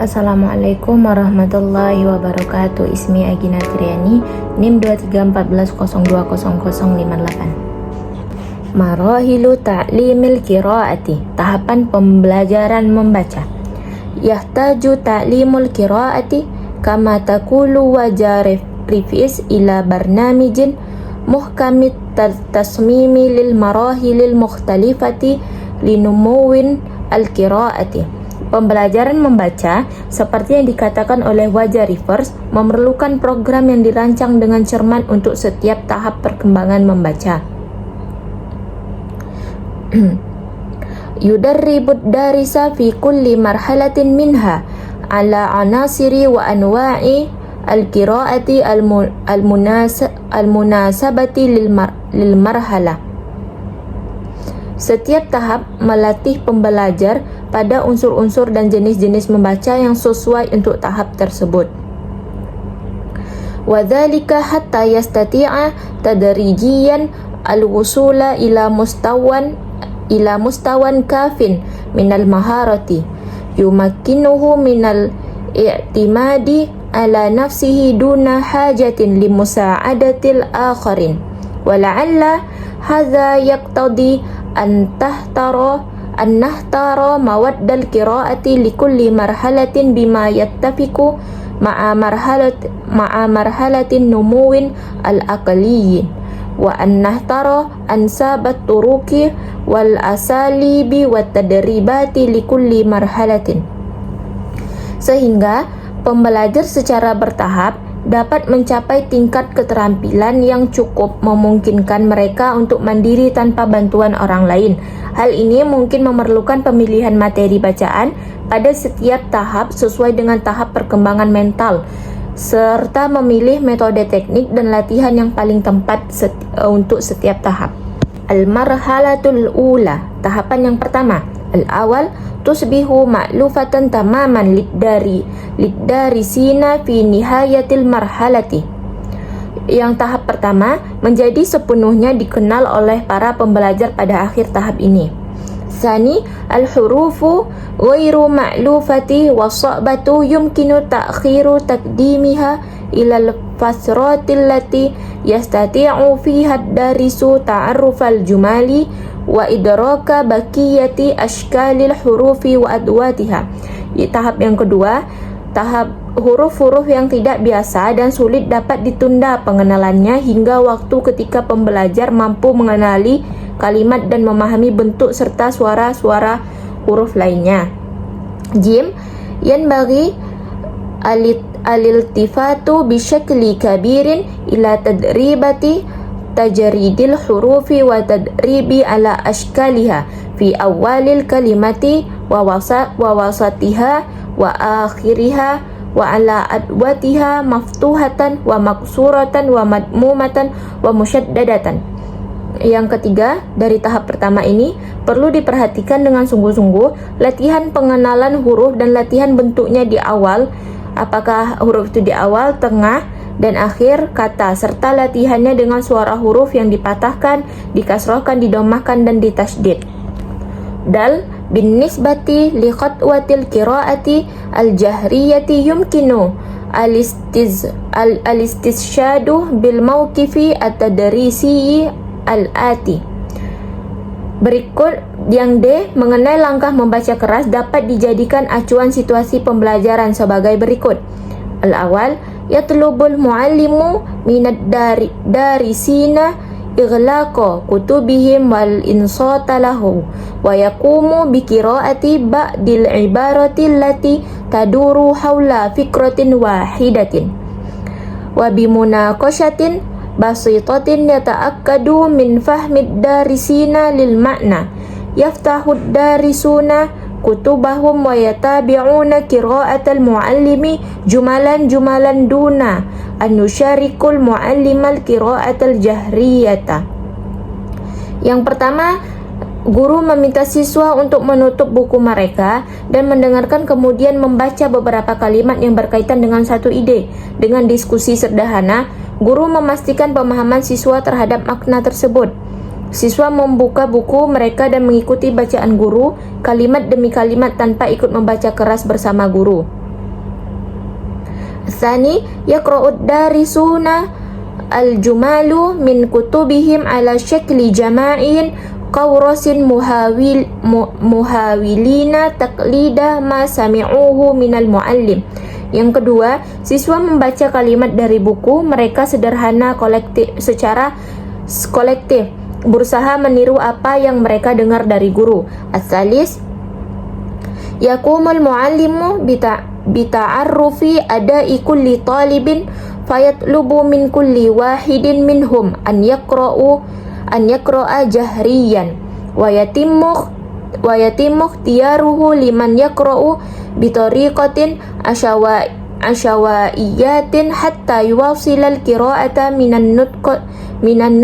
Assalamualaikum warahmatullahi wabarakatuh. Ismi Agina Triani, NIM 2314020058. Marahilu ta'limil qiraati, tahapan pembelajaran membaca. Yahtaju ta'limul qiraati kama taqulu wa jarifis ila barnamijin muhkamit tasmimi lil marahilil mukhtalifati linumuwin al-qiraati. Pembelajaran membaca, seperti yang dikatakan oleh Wajah Rivers, memerlukan program yang dirancang dengan cermat untuk setiap tahap perkembangan membaca. Yudarribud darisa fi kulli marhalatin minha ala anasiri wa anwa'i al-qiraati al-munasabati lil marhalah. Setiap tahap melatih pembelajar pada unsur-unsur dan jenis-jenis membaca yang sesuai untuk tahap tersebut. Wadzalika hatta yastati'a tadrijiyan al-wusula ila mustawan kafin minal maharati yumakkinuhu minal i'timadi ala nafsihi duna hajatin limusa'adatil akharin. Wala'alla hadza yaqtadi an nahtara mawaddal qiraati likulli marhalatin bima yattafiqu ma'a marhalatin numuwin al-aqliyyin wa an nahtara ansabat turuki wal asalibi wat tadribati likulli marhalatin, sehingga pembelajar secara bertahap dapat mencapai tingkat keterampilan yang cukup memungkinkan mereka untuk mandiri tanpa bantuan orang lain. Hal ini mungkin memerlukan pemilihan materi bacaan pada setiap tahap sesuai dengan tahap perkembangan mental, serta memilih metode teknik dan latihan yang paling tepat untuk setiap tahap. Al-marhalatul ula, tahapan yang pertama. Al-awal tusbihu ma'lufatan tamaman liddarisina fi nihayatil marhalati. Yang tahap pertama menjadi sepenuhnya dikenal oleh para pembelajar pada akhir tahap ini. Tsani al-hurufu ghairu ma'lufati was-sa'batu yumkinu ta'khiru taqdimiha ila al-fasratil lati yastati'u fiha ad-darisu ta'arrufal jumali wa idraka bakiyati ashkalil hurufi wa adwatiha. Tahap yang kedua, tahap huruf-huruf yang tidak biasa dan sulit dapat ditunda pengenalannya hingga waktu ketika pembelajar mampu mengenali kalimat dan memahami bentuk serta suara-suara huruf lainnya. Jim, yanbaghi al-iltifatu bisyakli kabirin ila tadribati tajridil hurufi wa tadribi ala ashkaliha fi awalil kalimati wa wasatiha wa akhiriha wa ala adwatiha maftuhatan wa maksuratan wa madmumatan wa musyaddadatan. Yang ketiga, dari tahap pertama ini perlu diperhatikan dengan sungguh-sungguh latihan pengenalan huruf dan latihan bentuknya di awal, apakah huruf itu di awal, tengah, dan akhir kata, serta latihannya dengan suara huruf yang dipatahkan, dikasrohkan, didomahkan, dan ditasydid. Dal, binisbati li khatwatil qiraati al-jahriyati yumkinu al-istishadu bil mawqifi at-tadrisi al-ati. Berikut yang D, mengenai langkah membaca keras dapat dijadikan acuan situasi pembelajaran sebagai berikut. Al-awal, yatlubul muallimu minad darisina ighlaqa kutubihim wal insata lahu wa yaqumu bi qiraati ba'dil ibarati allati taduru hawla fikratin wahidatin wa bimunaqashatin basitatin yata'akkadu min fahmid darisina lil ma'na yaftahud darisuna kutubahum wa yatabi'una qira'atal muallimi jumalan duna an yusyarikul muallimal qira'atal jahriyata. Yang pertama, guru meminta siswa untuk menutup buku mereka dan mendengarkan, kemudian membaca beberapa kalimat yang berkaitan dengan satu ide. Dengan diskusi sederhana, guru memastikan pemahaman siswa terhadap makna tersebut. Siswa membuka buku mereka dan mengikuti bacaan guru, kalimat demi kalimat tanpa ikut membaca keras bersama guru. Tsani yaqra'ud darisuna al-jumalu min kutubihim ala syakli jama'in qawrasin muhawilina taqlida ma sami'uhu minal muallim. Yang kedua, siswa membaca kalimat dari buku mereka secara kolektif, berusaha meniru apa yang mereka dengar dari guru. As-salis, yaqumul muallimu bita'arrufi ada'i kulli talibin fayatlubu min kulli wahidin minhum an yaqra'a jahriyan wa yatimmu ikhtiyaruhu liman yaqra'u bitariqatin ashawaiyatin hatta yuwasilal qira'ata minan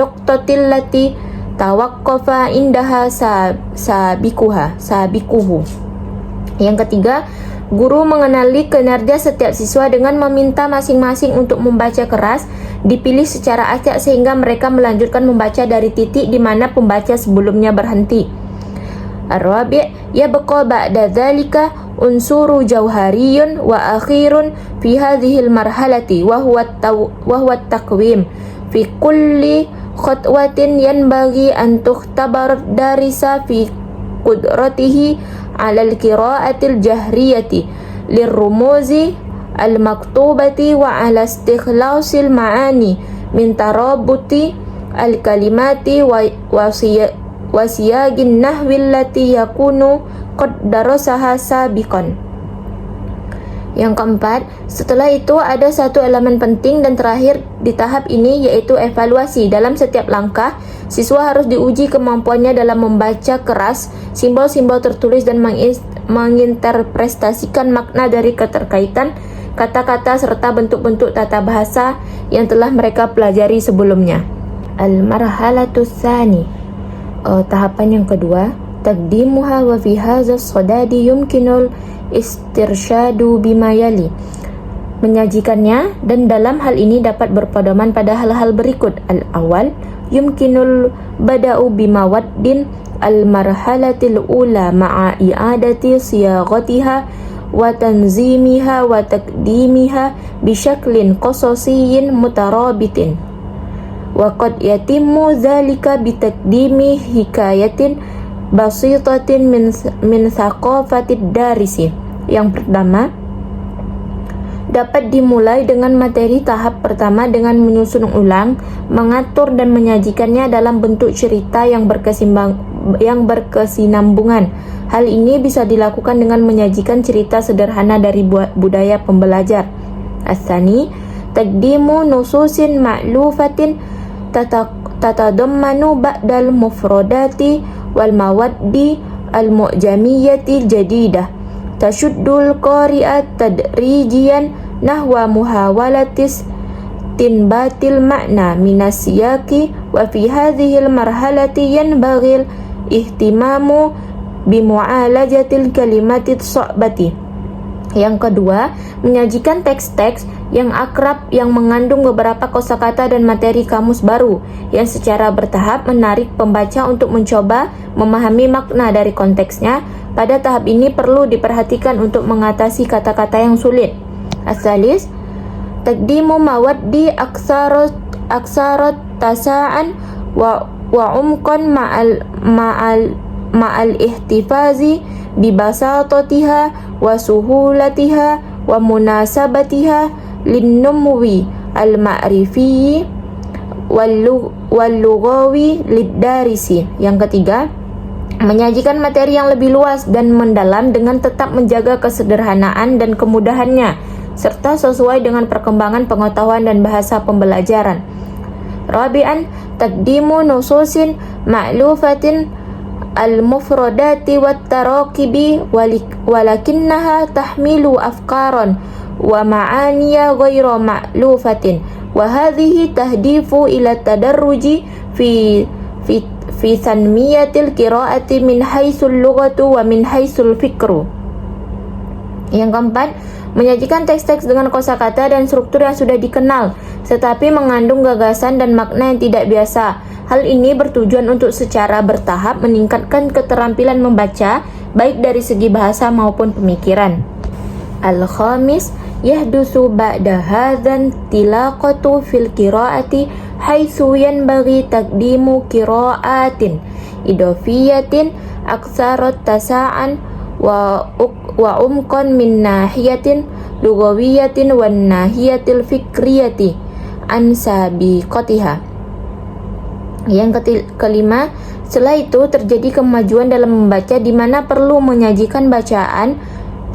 nuqtatil lati tawaqqafa indaha sabiquhu. Yang ketiga, guru mengenali kinerja setiap siswa dengan meminta masing-masing untuk membaca keras, dipilih secara acak sehingga mereka melanjutkan membaca dari titik di mana pembaca sebelumnya berhenti. Ar-rabi' yabqa ba'da dzalika unsuru jauhariyun wa akhirun fi hadhil marhalati wa huwa at-taqwim fi kulli khatwatin yanbaghi an tukhtabar darisa fi qudratihi 'ala al-qira'atil jahriyati lirrumuzi al-maktubati wa 'ala istikhlasil ma'ani min tarabuti al-kalimati wa siyagin nahwi allati yakunu qad darasaha sabiqan. Yang keempat, setelah itu ada satu elemen penting dan terakhir di tahap ini, yaitu evaluasi. Dalam setiap langkah, siswa harus diuji kemampuannya dalam membaca keras simbol-simbol tertulis dan menginterpretasikan makna dari keterkaitan kata-kata serta bentuk-bentuk tata bahasa yang telah mereka pelajari sebelumnya. Al-marhalatus tsani, tahapan yang kedua, taqdimuha wa fi hadha as-sadadi yumkinul istirsyadu bima yali, menyajikannya, dan dalam hal ini dapat berpedoman pada hal-hal berikut. Al-awal, yumkinul bada'u bimawaddin al-marhalatil ula ma'a i'adati siyaghatiha wa tanzimiha wa taqdimiha bisyaklin qasasiyyin mutarabitin wa qad yatimmu dhalika bitaqdimi hikayatin basitatin min thaqafatid darisi. Yang pertama, dapat dimulai dengan materi tahap pertama dengan menyusun ulang, mengatur dan menyajikannya dalam bentuk cerita yang berkesinambungan. Hal ini bisa dilakukan dengan menyajikan cerita sederhana dari budaya pembelajar. As-tsani, taqdimu nususin ma'lufatin tatadammanu ba'dal mufradati wal mawaddi al mu'jamiyyati jadidah tashuddul qari'at tadrijiyan nahwa muhawalatis tinbatil makna minas siyaki wa fi hadhil marhalati yanbaghil ihtimamu bimu'alajatil kalimatit so'bati. Yang kedua, menyajikan teks-teks yang akrab yang mengandung beberapa kosakata dan materi kamus baru yang secara bertahap menarik pembaca untuk mencoba memahami makna dari konteksnya. Pada tahap ini perlu diperhatikan untuk mengatasi kata-kata yang sulit. As-salis, taqdimu mawaddi aksarat tasa'an wa umqan ma'al ihtifazi bibasatatiha wa suhulatiha wa munasabatiha linnumwi al-ma'rifi wal-lughawi lid-darisi. Yang ketiga, menyajikan materi yang lebih luas dan mendalam dengan tetap menjaga kesederhanaan dan kemudahannya serta sesuai dengan perkembangan pengetahuan dan bahasa pembelajaran. Rabi'an, taqdimu nususin ma'lufatin al-mufradati wat-tarakibi walakinnaha tahmilu afkaran wa ma'aniya ghayra ma'lufatin wa hadhihi tahdifu ila tadarruji fi tanmiyatil qira'ati min haitsul lughatu wa min haitsul fikru. Yang keempat, menyajikan teks-teks dengan kosakata dan struktur yang sudah dikenal tetapi mengandung gagasan dan makna yang tidak biasa. Hal ini bertujuan untuk secara bertahap meningkatkan keterampilan membaca baik dari segi bahasa maupun pemikiran. Al-khamis, yahdusu ba'da hadzan tilaqatu fil qira'ati haitsu yanbaghi taqdimu qira'atin idafiyatin aktsarat tasa'an wa umqan min nahiyatin lugawiyatin wan nahiyatil fikriyati an sabiqatiha. Yang kelima, setelah itu terjadi kemajuan dalam membaca di mana perlu menyajikan bacaan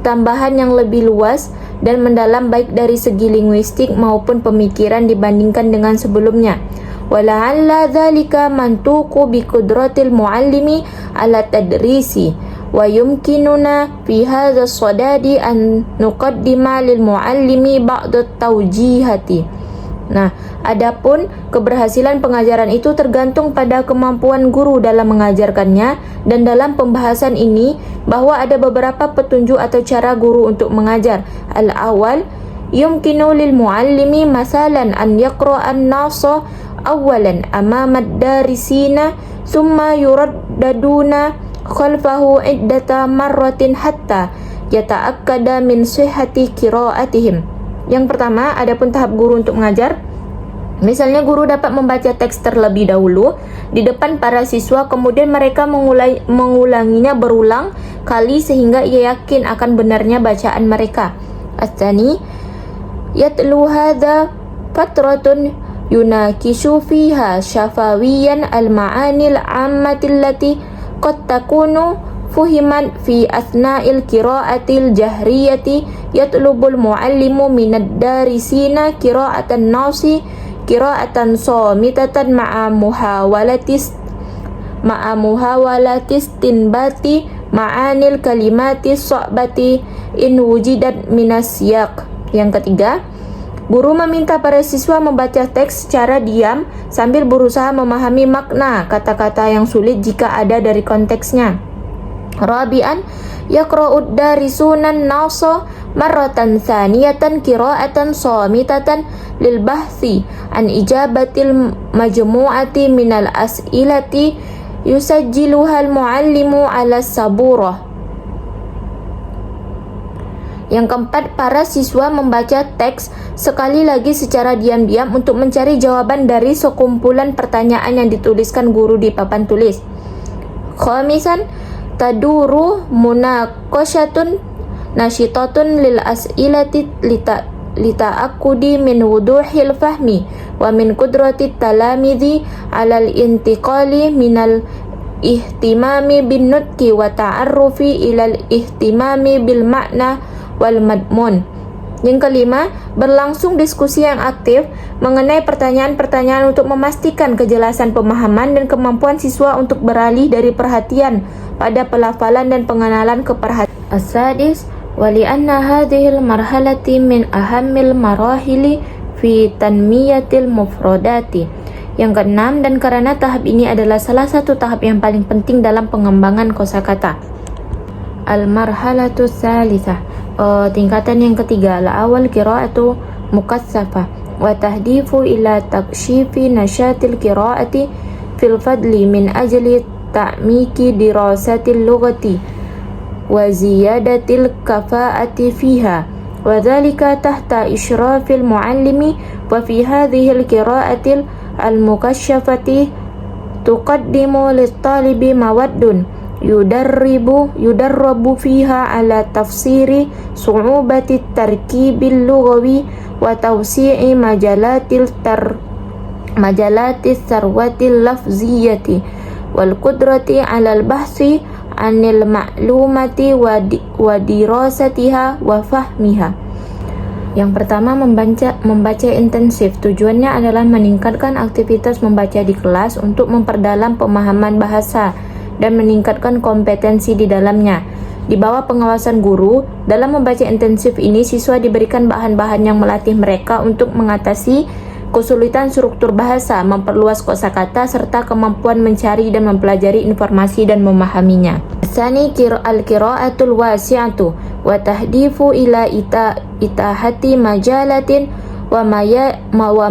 tambahan yang lebih luas dan mendalam baik dari segi linguistik maupun pemikiran dibandingkan dengan sebelumnya. Wala'alla dzalika mantuqu bi qudratil muallimi ala tadrisi wa yumkinuna fi hadha as-sadadi an nuqaddima lil muallimi ba'd at-tawjihati. Nah, adapun keberhasilan pengajaran itu tergantung pada kemampuan guru dalam mengajarkannya, dan dalam pembahasan ini bahwa ada beberapa petunjuk atau cara guru untuk mengajar. Al-awwal, yumkinu lil muallimi masalan an yaqra'an nasa awalan amama ad-darisina thumma yuraddaduna khalfahu iddata marratin hatta yata'akkada min sihhati qira'atihim. Yang pertama, adapun tahap guru untuk mengajar. Misalnya guru dapat membaca teks terlebih dahulu di depan para siswa, kemudian mereka mengulanginya berulang kali sehingga ia yakin akan benarnya bacaan mereka. Ats-tsani, yatlu hadza fatratun yunakishu fiha syafawiyan al-ma'anil 'ammatil lati qad takunu fuhiman fi asna'il qira'atil jahriyati yatlubul muallimu minad darisina qira'atan nasi qira'atan samitatan ma'a muhawalatis tinbati ma'anil kalimatis sa'bati in wujidat minas siyaq. Yang ketiga, guru meminta para siswa membaca teks secara diam sambil berusaha memahami makna kata-kata yang sulit jika ada dari konteksnya. Rabi'an, yaqra'ud darisunan nasa marratan tsaniyatan qira'atan samitatan lil bahthi an ijabatil majmu'ati minal as'ilati yusajjiluha al muallimu ala saburah. Yang keempat, para siswa membaca teks sekali lagi secara diam-diam untuk mencari jawaban dari sekumpulan pertanyaan yang dituliskan guru di papan tulis. Khamisan, taduru munaqashatun nashitatun lil as'ilati lita'akkudi min wuduhil fahmi wa min qudratit talamidhi alal intiqali minal ihtimami bin nutqi wa ta'arrufi ilal ihtimami bil makna wal madmun. Yang kelima, berlangsung diskusi yang aktif mengenai pertanyaan-pertanyaan untuk memastikan kejelasan pemahaman dan kemampuan siswa untuk beralih dari perhatian pada pelafalan dan pengenalan ke perhatian. As-sadis, wali'anna hadhil marhalati min ahammil marahili fi tanmiyatil mufradati. Yang keenam, dan karena tahap ini adalah salah satu tahap yang paling penting dalam pengembangan kosakata. Al-marhalatu tsalitsah, tingkatan yang ketiga, al-awwal qira'atu mukassafah wa tahdifu ila takshifi nasyatil qira'ati fil fadli min ajli ta'miki dirasatil lughati wa ziyadatil kafa'ati fiha wa dhalika tahta isyrafil muallimi wa fi hadhil qira'atil al-mukasyafati tuqaddimu lit-talibi mawaddun yudarrabu fiha ala tafsiri su'ubati tarkibil lughawi wa tawsi'i majalatis sarwatil lafziyati wal qudrati ala al-bahsi anil ma'lumati wa dirasatiha wa fahmiha. Yang pertama, membaca intensif. Tujuannya adalah meningkatkan aktivitas membaca di kelas untuk memperdalam pemahaman bahasa dan meningkatkan kompetensi di dalamnya. Di bawah pengawasan guru, dalam membaca intensif ini siswa diberikan bahan-bahan yang melatih mereka untuk mengatasi kesulitan struktur bahasa, memperluas kosakata, serta kemampuan mencari dan mempelajari informasi dan memahaminya. Tsani al-qira'atul wasi'atu wa tahdifu ila itahati majalatin wa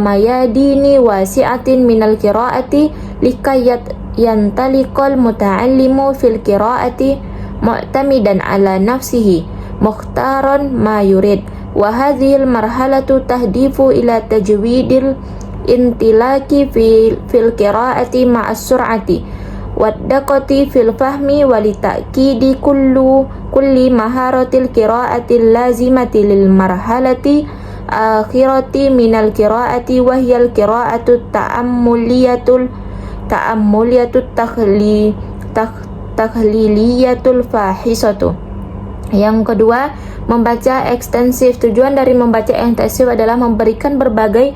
mayadini wasi'atin minal qira'ati likayat yantalikal muta'allimu fil qira'ati mu'tamidan ala nafsihi mukhtaran ma yurid Wa hadhil marhalatu tahdifu ila tajwidil intilaki fil qiraati ma'as sur'ati waddaqati fil fahmi walitakidi kulli maharatil qiraatil lazimati lil marhalati akhirati minal qiraati wahyal qiraatu ta'ammuliyatut takhliliyatul fahisatu. Yang kedua, membaca ekstensif. Tujuan dari membaca ekstensif adalah memberikan berbagai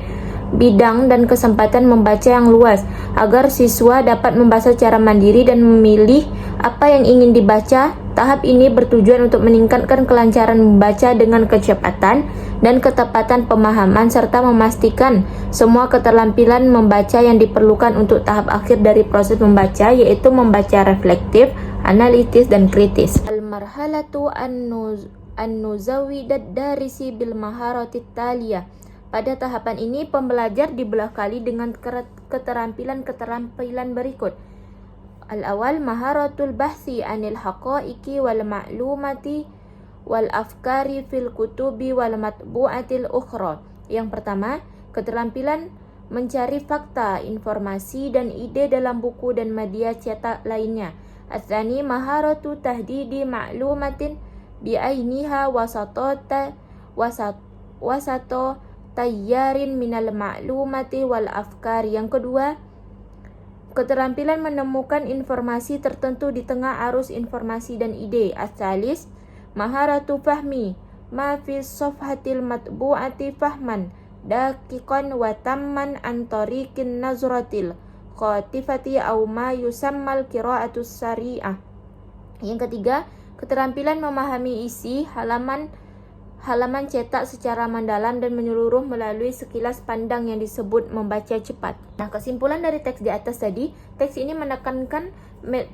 bidang dan kesempatan membaca yang luas agar siswa dapat membaca secara mandiri dan memilih apa yang ingin dibaca. Tahap ini bertujuan untuk meningkatkan kelancaran membaca dengan kecepatan dan ketepatan pemahaman serta memastikan semua keterampilan membaca yang diperlukan untuk tahap akhir dari proses membaca, yaitu membaca reflektif, analitis, dan kritis. Al-marhalatu an-nuzawidat darisi bil maharatit taliyah. Pada tahapan ini, pembelajar dibekali dengan keterampilan berikut. Al-awal maharatul bahsi anil haqa'iqi wal ma'lumati wal afkari fil kutubi wal matbu'atil ukhra. Yang pertama, keterampilan mencari fakta, informasi, dan ide dalam buku dan media cetak lainnya. Ats-tsani maharatu tahdidi ma'lumatin bi'ainiha wasato tayyarin minal ma'lumati wal afkari. Yang kedua, keterampilan menemukan informasi tertentu di tengah arus informasi dan ide. Ats-tsalis maharatu fahmi ma fi safhatil matbu'ati fahman daqiqan wa tamman an tariqin nazratil khatifati au ma yusammal qira'atus sari'ah. Yang ketiga, keterampilan memahami isi halaman cetak secara mendalam dan menyeluruh melalui sekilas pandang yang disebut membaca cepat. Nah, kesimpulan dari teks di atas tadi, teks ini menekankan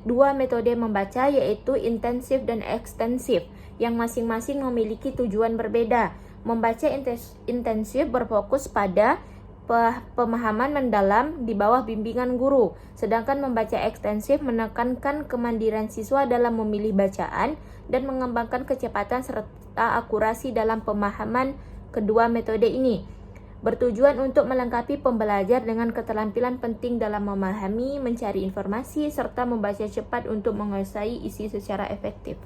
dua metode membaca, yaitu intensif dan ekstensif, yang masing-masing memiliki tujuan berbeda. Membaca intensif berfokus pada pemahaman mendalam di bawah bimbingan guru, sedangkan membaca ekstensif menekankan kemandirian siswa dalam memilih bacaan dan mengembangkan kecepatan serta akurasi dalam pemahaman. Kedua metode ini bertujuan untuk melengkapi pembelajar dengan keterampilan penting dalam memahami, mencari informasi, serta membaca cepat untuk menguasai isi secara efektif.